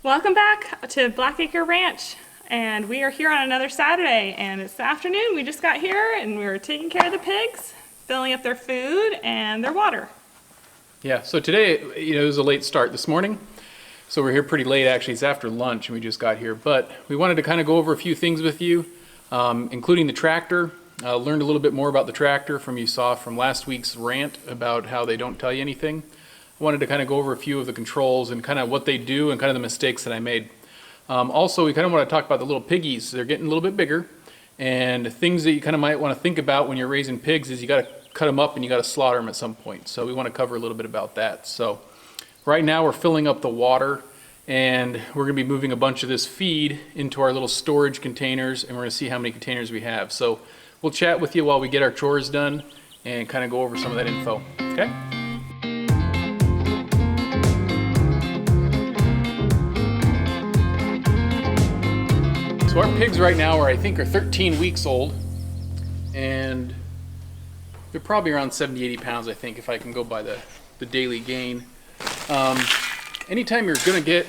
Welcome back to Blackacre Ranch, and we are here on another Saturday, and it's the afternoon. We just got here and we were taking care of the pigs, filling up their food and their water. Yeah, so today, it was a late start this morning, so we're here pretty late. Actually, it's after lunch and we just got here, but we wanted to kind of go over a few things with you, including the tractor. Learned a little bit more about the tractor you saw from last week's rant about how they don't tell you anything. I wanted to kind of go over a few of the controls and kind of what they do and kind of the mistakes that I made. Also, we kind of want to talk about the little piggies. They're getting a little bit bigger, and things that you kind of might want to think about when you're raising pigs is you got to cut them up and you got to slaughter them at some point. So we want to cover a little bit about that. So right now we're filling up the water, and we're going to be moving a bunch of this feed into our little storage containers, and we're going to see how many containers we have. So we'll chat with you while we get our chores done and kind of go over some of that info. Okay? So our pigs right now I think are 13 weeks old, and they're probably around 70, 80 pounds, I think, if I can go by the daily gain. Anytime you're gonna get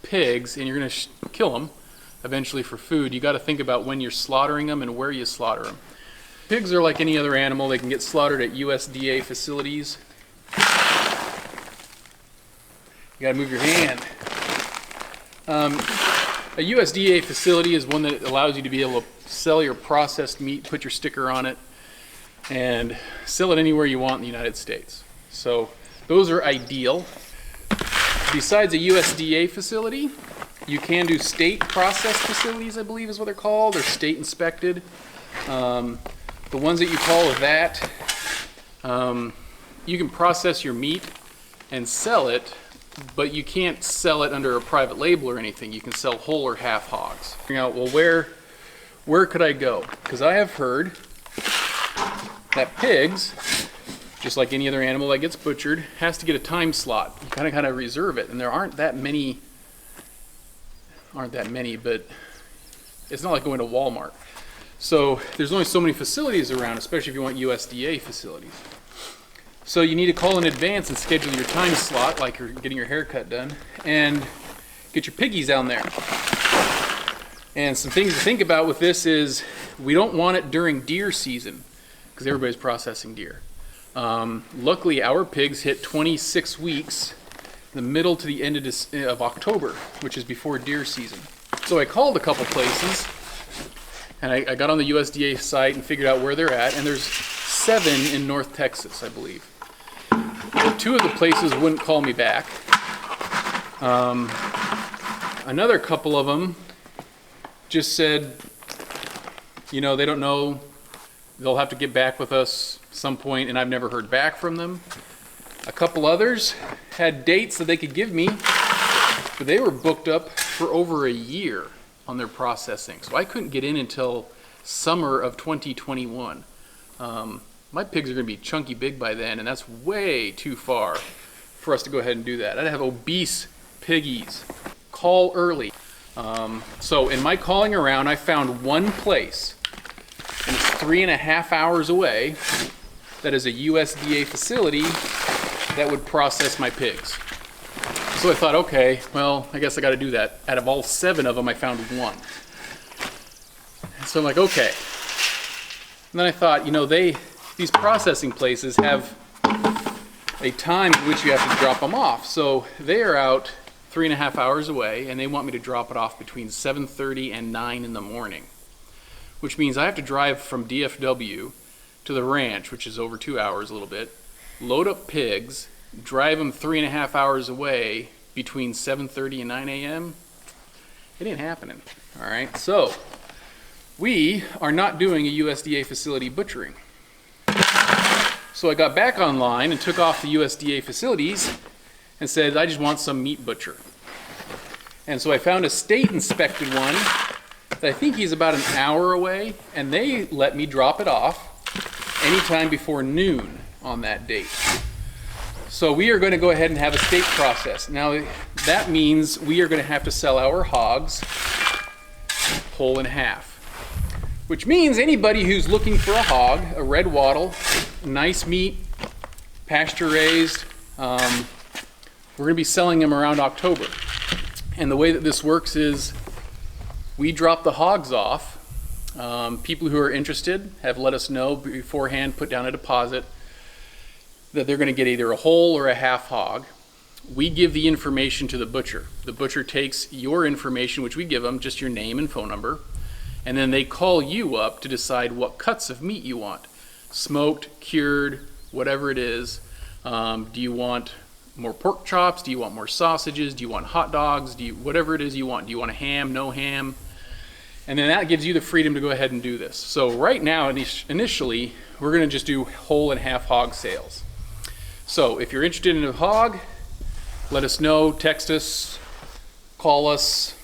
pigs and you're gonna kill them eventually for food, you gotta think about when you're slaughtering them and where you slaughter them. Pigs are like any other animal. They can get slaughtered at USDA facilities. You gotta move your hand. A USDA facility is one that allows you to be able to sell your processed meat, put your sticker on it, and sell it anywhere you want in the United States. So those are ideal. Besides a USDA facility, you can do state processed facilities, I believe is what they're called. They're state inspected. The ones that you call that, you can process your meat and sell it, but you can't sell it under a private label or anything. You can sell whole or half hogs. Figuring out, well, where could I go? Because I have heard that pigs, just like any other animal that gets butchered, has to get a time slot. You kind of reserve it, and there aren't that many, but it's not like going to Walmart. So there's only so many facilities around, especially if you want USDA facilities. So you need to call in advance and schedule your time slot, like you're getting your haircut done, and get your piggies down there. And some things to think about with this is we don't want it during deer season, because everybody's processing deer. Luckily, our pigs hit 26 weeks, the middle to the end of October, which is before deer season. So I called a couple places, and I got on the USDA site and figured out where they're at, and there's 7 in North Texas, I believe. 2 of the places wouldn't call me back. Another couple of them just said, they don't know. They'll have to get back with us at some point, and I've never heard back from them. A couple others had dates that they could give me, but they were booked up for over a year on their processing. So I couldn't get in until summer of 2021. My pigs are going to be chunky big by then, and that's way too far for us to go ahead and do that. I'd have obese piggies. Call early. So in my calling around, I found one place, and it's 3.5 hours away, that is a USDA facility that would process my pigs. So I thought, okay, well, I guess I got to do that. Out of all 7 of them, I found one. So I'm like, okay. And then I thought, these processing places have a time in which you have to drop them off. So they are out 3.5 hours away, and they want me to drop it off between 7:30 and 9 in the morning, which means I have to drive from DFW to the ranch, which is over 2 hours a little bit, load up pigs, drive them 3.5 hours away between 7:30 and 9 a.m. It ain't happening. All right, so we are not doing a USDA facility butchering. So I got back online and took off the USDA facilities and said, I just want some meat butcher. And so I found a state inspected one that I think he's about an hour away, and they let me drop it off anytime before noon on that date. So we are going to go ahead and have a state process. Now that means we are going to have to sell our hogs whole and half. Which means anybody who's looking for a hog, a red wattle, nice meat, pasture raised, we're going to be selling them around October. And the way that this works is we drop the hogs off. People who are interested have let us know beforehand, put down a deposit, that they're going to get either a whole or a half hog. We give the information to the butcher. The butcher takes your information, which we give them, just your name and phone number, and then they call you up to decide what cuts of meat you want. Smoked, cured, whatever it is. Do you want more pork chops? Do you want more sausages? Do you want hot dogs? Whatever it is you want. Do you want a ham, no ham? And then that gives you the freedom to go ahead and do this. So right now, initially, we're gonna just do whole and half hog sales. So if you're interested in a hog, let us know, text us, call us,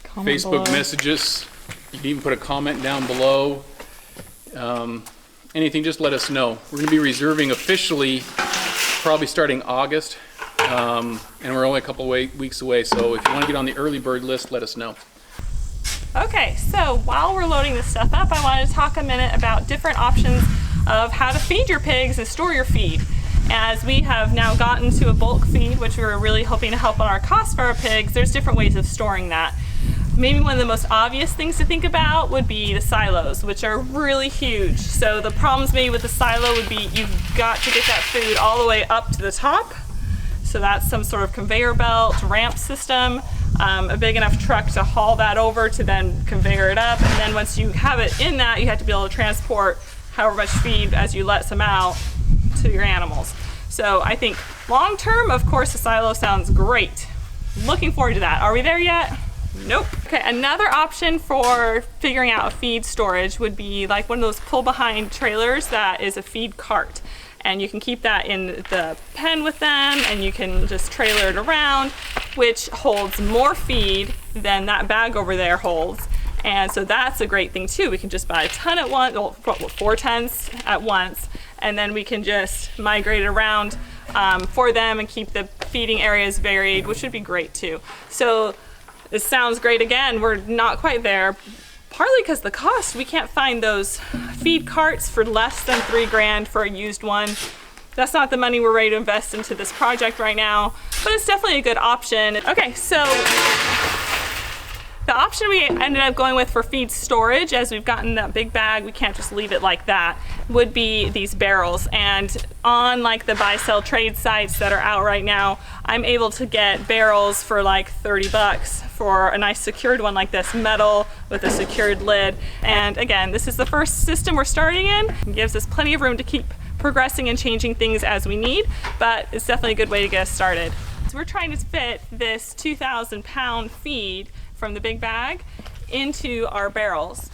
Comment Facebook below. message us. You can even put a comment down below. Anything, just let us know. We're gonna be reserving officially probably starting August, and we're only a couple weeks away, so if you want to get on the early bird list, let us know. Okay, so while we're loading this stuff up, I wanted to talk a minute about different options of how to feed your pigs and store your feed. As we have now gotten to a bulk feed, which we were really hoping to help on our costs for our pigs, there's different ways of storing that. Maybe one of the most obvious things to think about would be the silos, which are really huge. So the problems maybe with the silo would be you've got to get that food all the way up to the top. So that's some sort of conveyor belt, ramp system, a big enough truck to haul that over to then conveyor it up. And then once you have it in that, you have to be able to transport however much feed as you let some out to your animals. So I think long term, of course, the silo sounds great. Looking forward to that. Are we there yet? Nope. Okay, another option for figuring out a feed storage would be like one of those pull behind trailers that is a feed cart. And you can keep that in the pen with them and you can just trailer it around, which holds more feed than that bag over there holds. And so that's a great thing too. We can just buy a ton at once, well, 4 tons at once, and then we can just migrate it around for them and keep the feeding areas varied, which would be great too. So this sounds great. Again, we're not quite there, partly because the cost. We can't find those feed carts for less than $3,000 for a used one. That's not the money we're ready to invest into this project right now, but it's definitely a good option. Okay, so the option we ended up going with for feed storage, as we've gotten that big bag, we can't just leave it like that, would be these barrels. And on like the buy sell trade sites that are out right now, I'm able to get barrels for like 30 bucks for a nice secured one like this, metal with a secured lid. And again, this is the first system we're starting in. It gives us plenty of room to keep progressing and changing things as we need, but it's definitely a good way to get us started. So we're trying to fit this 2,000 pound feed from the big bag into our barrels.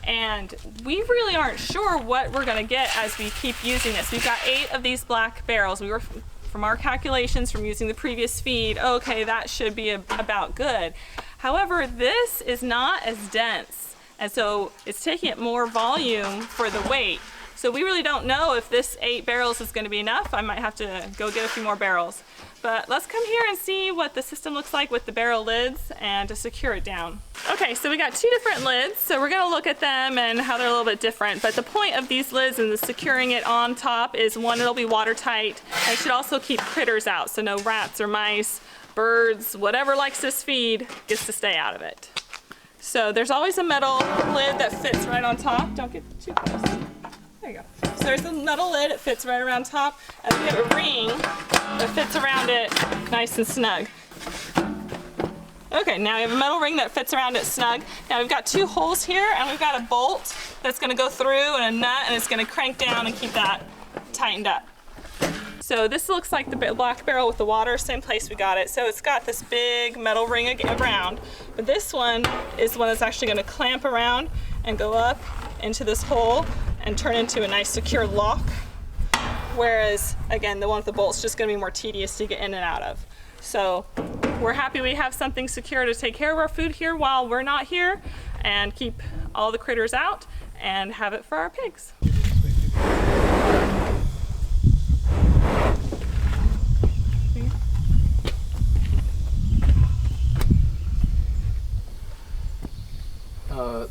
And we really aren't sure what we're gonna get as we keep using this. We've got 8 of these black barrels. We were, from our calculations from using the previous feed, okay, that should be about good. However, this is not as dense, and so it's taking up more volume for the weight. So we really don't know if this 8 barrels is gonna be enough. I might have to go get a few more barrels. But let's come here and see what the system looks like with the barrel lids and to secure it down. Okay, so we got 2 different lids, so we're gonna look at them and how they're a little bit different. But the point of these lids and the securing it on top is, one, it'll be watertight. And it should also keep critters out, so no rats or mice, birds, whatever likes this feed gets to stay out of it. So there's always a metal lid that fits right on top. Don't get too close. There you go. So there's a metal lid, it fits right around top, and we have a ring that fits around it nice and snug. Okay, now we have a metal ring that fits around it snug. Now we've got 2 holes here, and we've got a bolt that's gonna go through and a nut, and it's gonna crank down and keep that tightened up. So this looks like the black barrel with the water, same place we got it. So it's got this big metal ring around, but this one is the one that's actually gonna clamp around and go up into this hole and turn into a nice secure lock. Whereas, again, the one with the bolt's just gonna be more tedious to get in and out of. So we're happy we have something secure to take care of our food here while we're not here and keep all the critters out and have it for our pigs.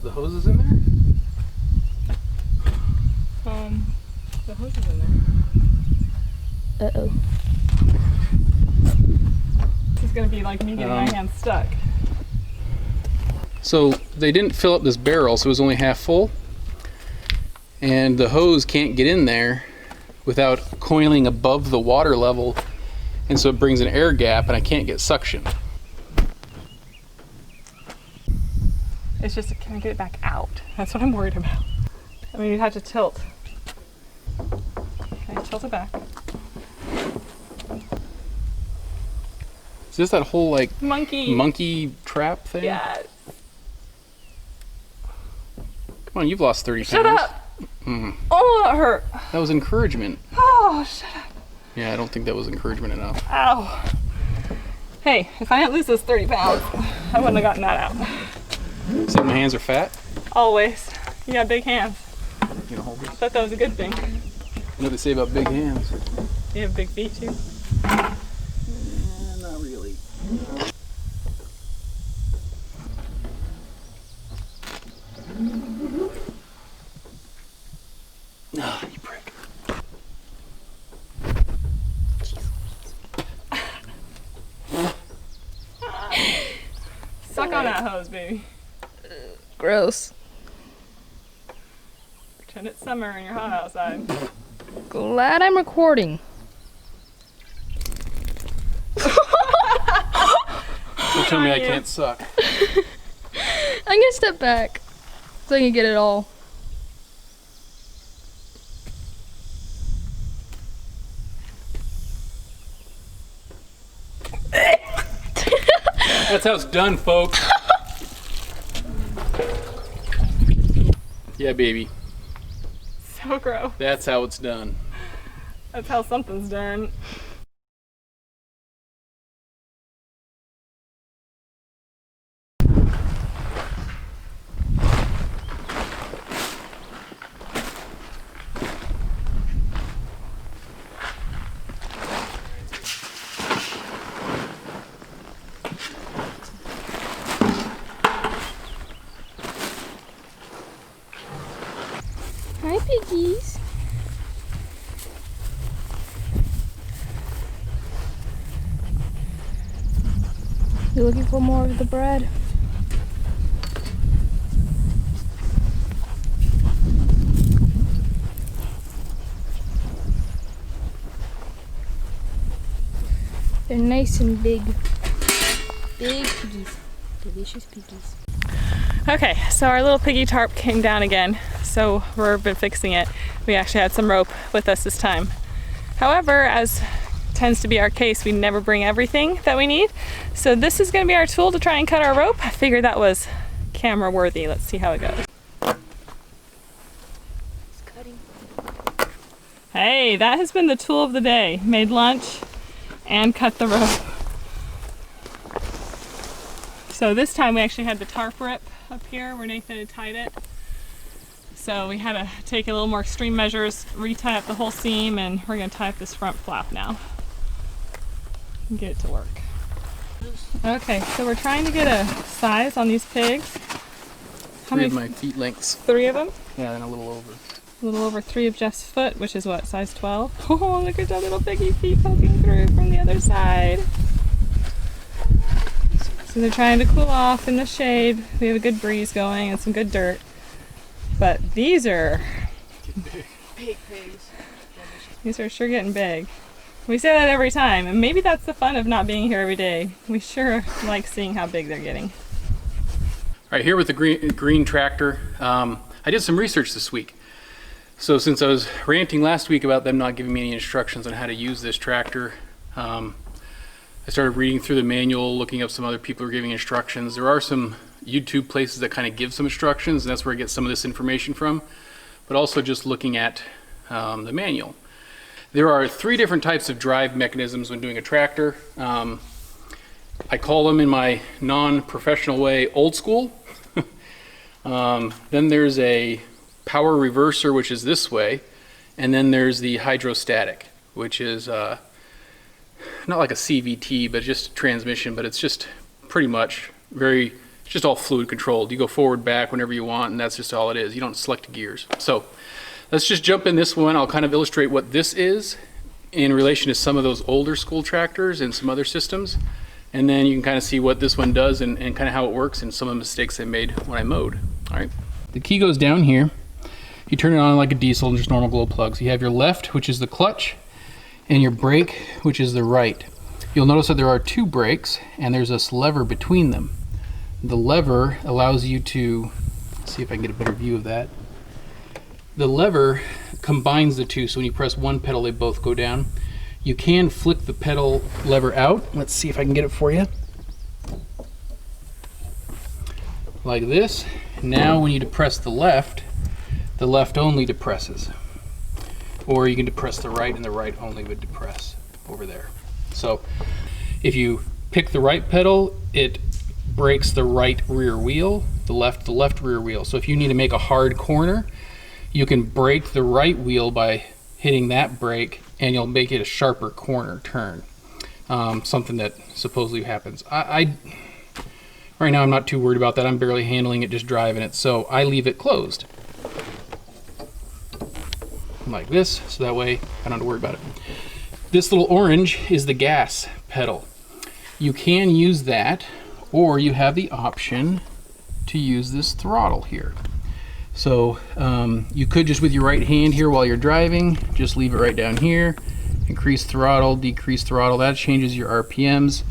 The hose is in there? The hose is in there. Uh-oh. This is going to be like me getting my hands stuck. So they didn't fill up this barrel, so it was only half full. And the hose can't get in there without coiling above the water level. And so it brings an air gap and I can't get suction. It's just, can I get it back out? That's what I'm worried about. I mean, you'd have to tilt. Okay, tilt it back. Is this that whole like monkey trap thing? Yeah. Come on, you've lost 30 Shut pounds. up! Oh, that hurt. That was encouragement. Oh, shut up. Yeah, I don't think that was encouragement enough. Ow. Hey, if I didn't lose those 30 pounds, I wouldn't have gotten that out. So my hands are fat? Always. You got big hands. You know, hold this. I thought that was a good thing. You know what they say about big hands? You have big feet too? Not really. Ah, you prick. Suck on that hose, baby. Gross. Pretend it's summer and you're hot outside. Glad I'm recording. Don't tell me I can't suck. I'm gonna step back so I can get it all. That's how it's done, folks. Yeah, baby. So gross. That's how it's done. That's how something's done. Hi, piggies. You looking for more of the bread? They're nice and big. Big piggies. Delicious piggies. Okay, so our little piggy tarp came down again, so we've been fixing it. We actually had some rope with us this time. However, as tends to be our case, we never bring everything that we need. So this is going to be our tool to try and cut our rope. I figured that was camera worthy. Let's see how it goes. It's cutting. Hey, that has been the tool of the day. Made lunch and cut the rope. So this time we actually had the tarp rip up here where Nathan had tied it. So we had to take a little more extreme measures, re-tie up the whole seam, and we're going to tie up this front flap now and get it to work. Okay, so we're trying to get a size on these pigs. How Three many? of my feet lengths. 3 of them? Yeah, and a little over. A little over 3 of Jeff's foot, which is what, size 12? Oh, look at that little piggy feet poking through from the other side. So they're trying to cool off in the shade. We have a good breeze going and some good dirt. But these are Big pigs. these are sure getting big. We say that every time, and maybe that's the fun of not being here every day. We sure like seeing how big they're getting. All right, here with the green tractor. I did some research this week. So since I was ranting last week about them not giving me any instructions on how to use this tractor, I started reading through the manual, looking up some other people who are giving instructions. There are some YouTube places that kind of give some instructions, and that's where I get some of this information from, but also just looking at the manual. There are 3 different types of drive mechanisms when doing a tractor. I call them, in my non-professional way, old school. Then there's a power reverser, which is this way, and then there's the hydrostatic, which is not like a CVT, but just transmission, but it's just pretty much it's just all fluid controlled. You go forward, back whenever you want, and that's just all it is. You don't select gears. So let's just jump in this one. I'll kind of illustrate what this is in relation to some of those older school tractors and some other systems, And then you can kind of see what this one does and kind of how it works and some of the mistakes I made when I mowed. All right. The key goes down here. You turn it on like a diesel, just normal glow plugs. You have your left, which is the clutch, and your brake, which is the right. You'll notice that there are 2 brakes, and there's this lever between them. The lever allows you to, let's see if I can get a better view of that. The lever combines the 2, so when you press one pedal, they both go down. You can flick the pedal lever out. Let's see if I can get it for you. Like this. Now when you depress the left only depresses. Or you can depress the right, and the right only would depress over there. So if you pick the right pedal, it brakes the right rear wheel, the left rear wheel. So if you need to make a hard corner, you can brake the right wheel by hitting that brake, and you'll make it a sharper corner turn. Something that supposedly happens. Right now I'm not too worried about that. I'm barely handling it, just driving it. So I leave it closed. Like this, so that way I don't have to worry about it. This little orange is the gas pedal. You can use that, or you have the option to use this throttle here. So you could just with your right hand here while you're driving, just leave it right down here. Increase throttle, decrease throttle, that changes your RPMs.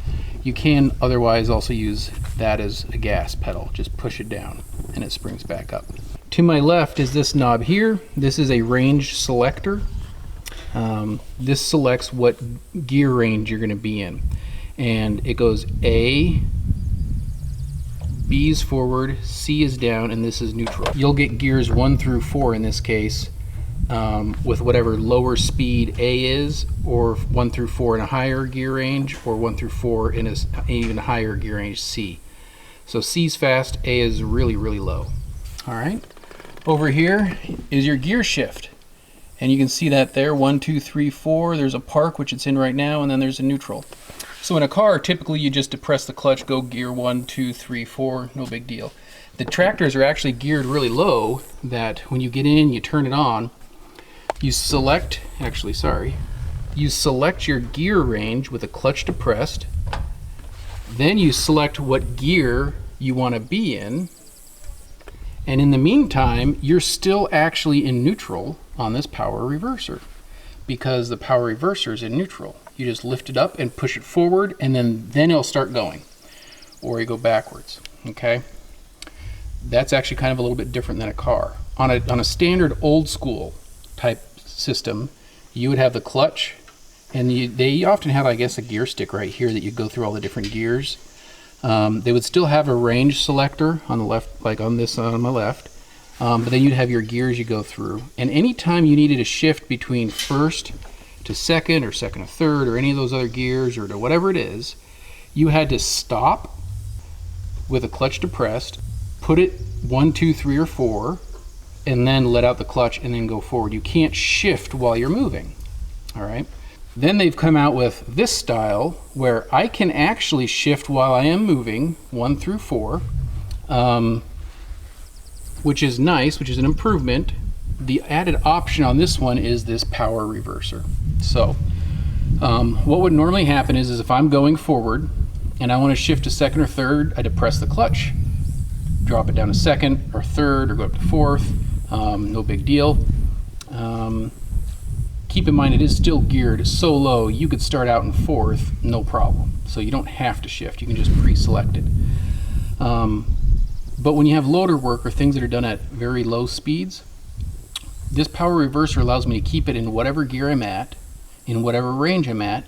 You can otherwise also use that as a gas pedal. Just push it down and it springs back up. To my left is this knob here. This is a range selector. This selects what gear range you're going to be in. And it goes A, B is forward, C is down, and this is neutral. You'll get gears 1 through 4 in this case with whatever lower speed A is, or 1 through 4 in a higher gear range, or 1 through 4 in an even higher gear range, C. So C's fast, A is really, really low. All right. Over here is your gear shift. And you can see that there, 1, 2, 3, 4. There's a park, which it's in right now, and then there's a neutral. So in a car, typically you just depress the clutch, go gear 1, 2, 3, 4, no big deal. The tractors are actually geared really low that when you get in, you turn it on, you select, you select your gear range with the clutch depressed, then you select what gear you want to be in, and in the meantime, you're still actually in neutral on this power reverser because the power reverser is in neutral. You just lift it up and push it forward, and then it'll start going, or you go backwards. Okay, that's actually kind of a little bit different than a car. On a standard old school type system, you would have the clutch, and they often have, I guess, a gear stick right here that you go through all the different gears. They would still have a range selector on the left, like on this on my left, but then you'd have your gears you go through. And anytime you needed to shift between first to second, or second to third, or any of those other gears, or to whatever it is, you had to stop with the clutch depressed, put it 1, 2, 3, or 4, and then let out the clutch and then go forward. You can't shift while you're moving. All right. Then they've come out with this style where I can actually shift while I am moving 1 through 4, which is nice, which is an improvement. The added option on this one is this power reverser. So what would normally happen is if I'm going forward and I want to shift to second or third, I depress the clutch, drop it down to second or third, or go up to fourth, no big deal. Keep in mind it is still geared so low you could start out in fourth, no problem. So you don't have to shift, you can just pre-select it. But when you have loader work or things that are done at very low speeds, this power reverser allows me to keep it in whatever gear I'm at, in whatever range I'm at,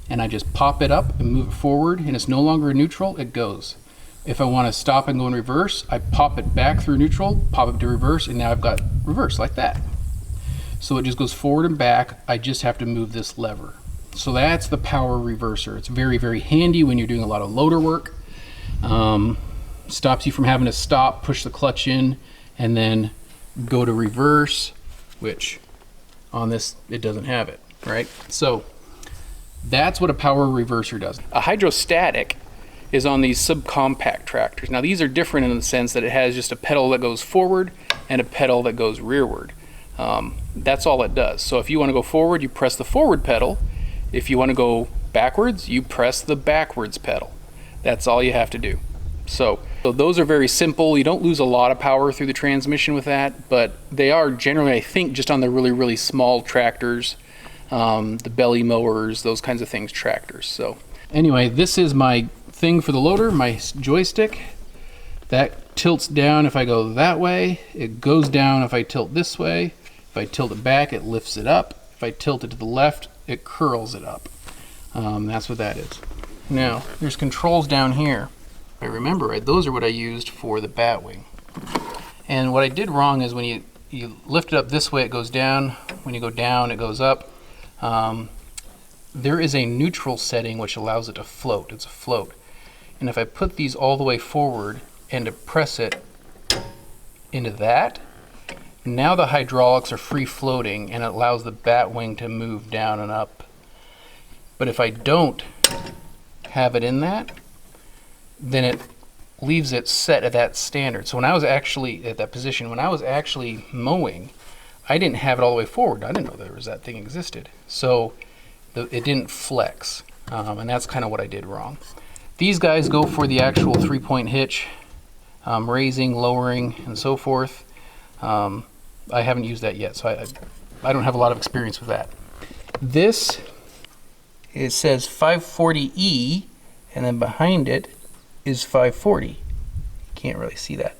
and I just pop it up and move it forward, and it's no longer in neutral, it goes. If I want to stop and go in reverse, I pop it back through neutral, pop it to reverse, and now I've got reverse like that. So it just goes forward and back. I just have to move this lever. So that's the power reverser. It's very, very handy when you're doing a lot of loader work. Stops you from having to stop, push the clutch in, and then go to reverse, which on this, it doesn't have it, right? So that's what a power reverser does. A hydrostatic is on these subcompact tractors. Now these are different in the sense that it has just a pedal that goes forward and a pedal that goes rearward. That's all it does. So if you want to go forward, you press the forward pedal. If you want to go backwards, you press the backwards pedal. That's all you have to do. So those are very simple. You don't lose a lot of power through the transmission with that, but they are generally, I think, just on the really, really small tractors, the belly mowers, those kinds of things, tractors. So anyway, this is my thing for the loader, my joystick. That tilts down if I go that way. It goes down if I tilt this way. If I tilt it back, it lifts it up. If I tilt it to the left, it curls it up. That's what that is. Now, there's controls down here. If I remember right, those are what I used for the batwing. And what I did wrong is when you lift it up this way, it goes down. When you go down, it goes up. There is a neutral setting which allows it to float. It's a float. And if I put these all the way forward and to press it into that, now the hydraulics are free floating and it allows the batwing to move down and up. But if I don't have it in that, then it leaves it set at that standard. So when I was actually at that position, when I was actually mowing, I didn't have it all the way forward. I didn't know there was that thing existed. So it didn't flex, and that's kind of what I did wrong. These guys go for the actual 3-point hitch, raising, lowering, and so forth. I haven't used that yet, so I don't have a lot of experience with that. This, it says 540E, and then behind it is 540. Can't really see that.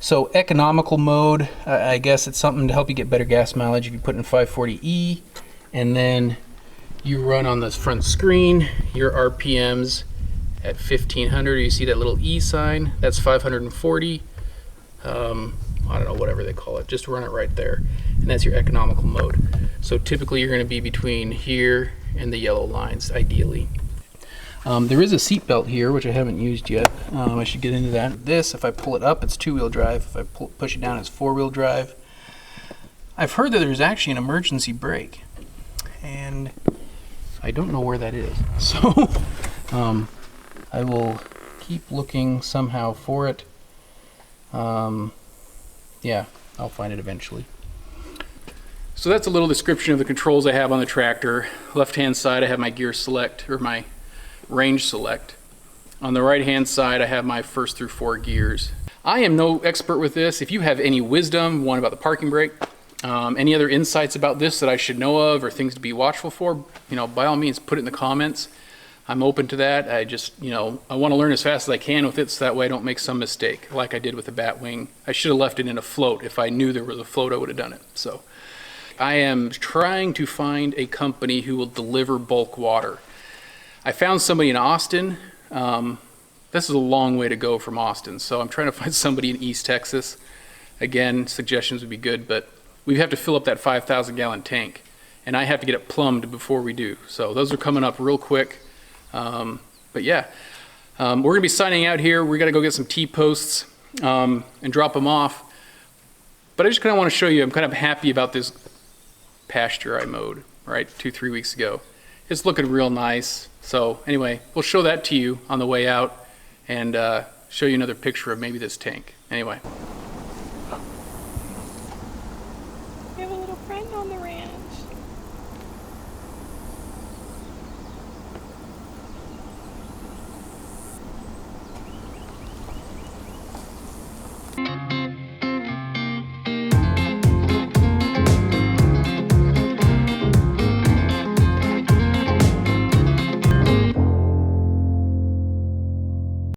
So economical mode, I guess it's something to help you get better gas mileage if you put in 540E, and then you run on this front screen your RPMs at 1500. You see that little E sign? That's 540. I don't know, whatever they call it. Just run it right there, and that's your economical mode. So typically you're going to be between here and the yellow lines, ideally. There is a seat belt here, which I haven't used yet. I should get into that. This, if I pull it up, it's 2-wheel drive. If I push it down, it's 4-wheel drive. I've heard that there's actually an emergency brake, and I don't know where that is. So I will keep looking somehow for it. Yeah, I'll find it eventually. So that's a little description of the controls I have on the tractor. Left-hand side, I have my gear select, or my range select. On the right hand side, I have my 1st through 4 gears. I am no expert with this. If you have any wisdom, one about the parking brake, any other insights about this that I should know of or things to be watchful for, by all means put it in the comments. I'm open to that. I just, I want to learn as fast as I can with it so that way I don't make some mistake like I did with the batwing. I should have left it in a float. If I knew there was a float, I would have done it. So I am trying to find a company who will deliver bulk water. I found somebody in Austin. This is a long way to go from Austin, so I'm trying to find somebody in East Texas. Again, suggestions would be good, but we have to fill up that 5,000-gallon tank, and I have to get it plumbed before we do. So those are coming up real quick. But yeah, we're going to be signing out here. We're going to go get some T-posts and drop them off. But I just kind of want to show you, I'm kind of happy about this pasture I mowed, right, 2-3 weeks ago. It's looking real nice. So anyway, we'll show that to you on the way out and show you another picture of maybe this tank. Anyway.